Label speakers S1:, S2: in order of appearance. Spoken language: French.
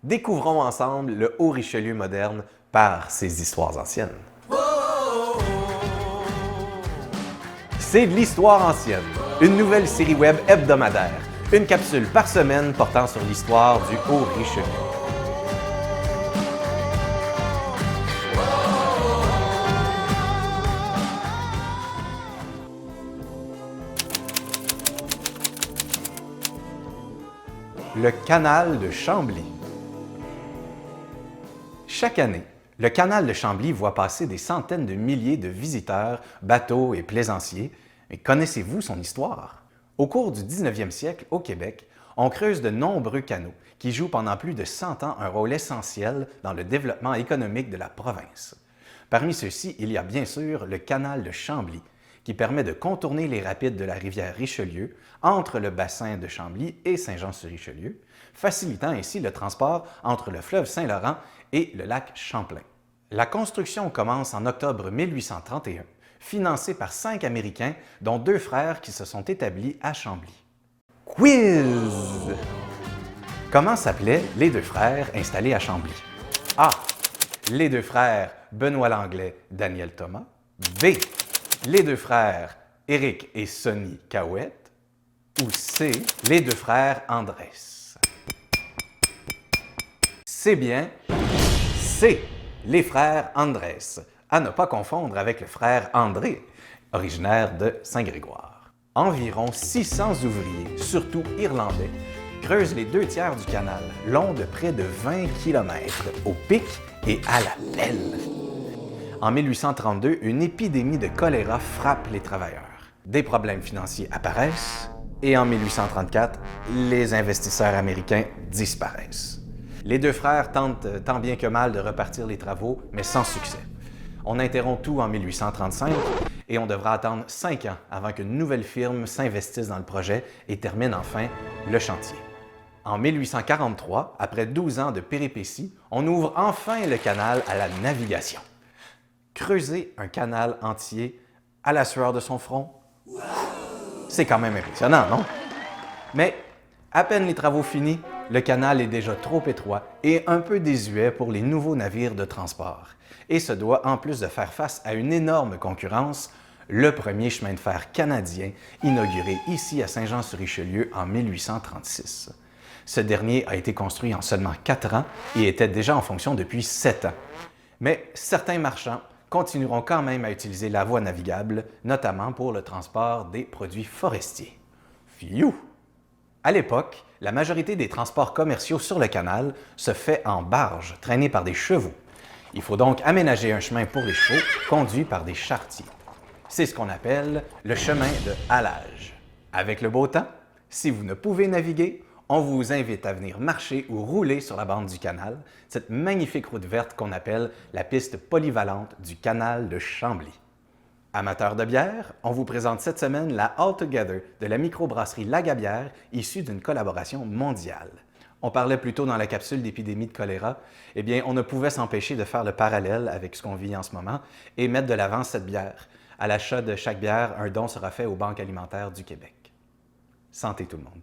S1: Découvrons ensemble le Haut-Richelieu moderne par ses histoires anciennes. C'est de l'Histoire ancienne, une nouvelle série web hebdomadaire, une capsule par semaine portant sur l'histoire du Haut-Richelieu. Le canal de Chambly. Chaque année, le canal de Chambly voit passer des centaines de milliers de visiteurs, bateaux et plaisanciers. Mais connaissez-vous son histoire? Au cours du 19e siècle, au Québec, on creuse de nombreux canaux qui jouent pendant plus de 100 ans un rôle essentiel dans le développement économique de la province. Parmi ceux-ci, il y a bien sûr le canal de Chambly, qui permet de contourner les rapides de la rivière Richelieu entre le bassin de Chambly et Saint-Jean-sur-Richelieu, facilitant ainsi le transport entre le fleuve Saint-Laurent et le lac Champlain. La construction commence en octobre 1831, financée par 5 Américains, dont 2 frères qui se sont établis à Chambly. Quiz! Comment s'appelaient les 2 frères installés à Chambly? A. Les 2 frères Benoît Langlais, Daniel Thomas. B. Les 2 frères Éric et Sonny Cahouette. Ou C. Les 2 frères Andrès. C'est bien C. Les frères Andrès, à ne pas confondre avec le frère André, originaire de Saint-Grégoire. Environ 600 ouvriers, surtout irlandais, creusent les 2 tiers du canal, long de près de 20 km, au pic et à la pelle. En 1832, une épidémie de choléra frappe les travailleurs. Des problèmes financiers apparaissent et en 1834, les investisseurs américains disparaissent. Les 2 frères tentent tant bien que mal de repartir les travaux, mais sans succès. On interrompt tout en 1835 et on devra attendre 5 ans avant qu'une nouvelle firme s'investisse dans le projet et termine enfin le chantier. En 1843, après 12 ans de péripéties, on ouvre enfin le canal à la navigation. Creuser un canal entier à la sueur de son front, c'est quand même impressionnant, non? Mais à peine les travaux finis, le canal est déjà trop étroit et un peu désuet pour les nouveaux navires de transport. Et se doit, en plus de faire face à une énorme concurrence, le premier chemin de fer canadien inauguré ici à Saint-Jean-sur-Richelieu en 1836. Ce dernier a été construit en seulement 4 ans et était déjà en fonction depuis 7 ans. Mais certains marchands continueront quand même à utiliser la voie navigable, notamment pour le transport des produits forestiers. Fiou! À l'époque, la majorité des transports commerciaux sur le canal se fait en barge, traînée par des chevaux. Il faut donc aménager un chemin pour les chevaux, conduit par des charretiers. C'est ce qu'on appelle le chemin de halage. Avec le beau temps, si vous ne pouvez naviguer, on vous invite à venir marcher ou rouler sur la bande du canal, cette magnifique route verte qu'on appelle la piste polyvalente du canal de Chambly. Amateurs de bière, on vous présente cette semaine la All Together de la microbrasserie Lagabière, issue d'une collaboration mondiale. On parlait plus tôt dans la capsule d'épidémie de choléra. Eh bien, on ne pouvait s'empêcher de faire le parallèle avec ce qu'on vit en ce moment et mettre de l'avant cette bière. À l'achat de chaque bière, un don sera fait aux banques alimentaires du Québec. Santé tout le monde!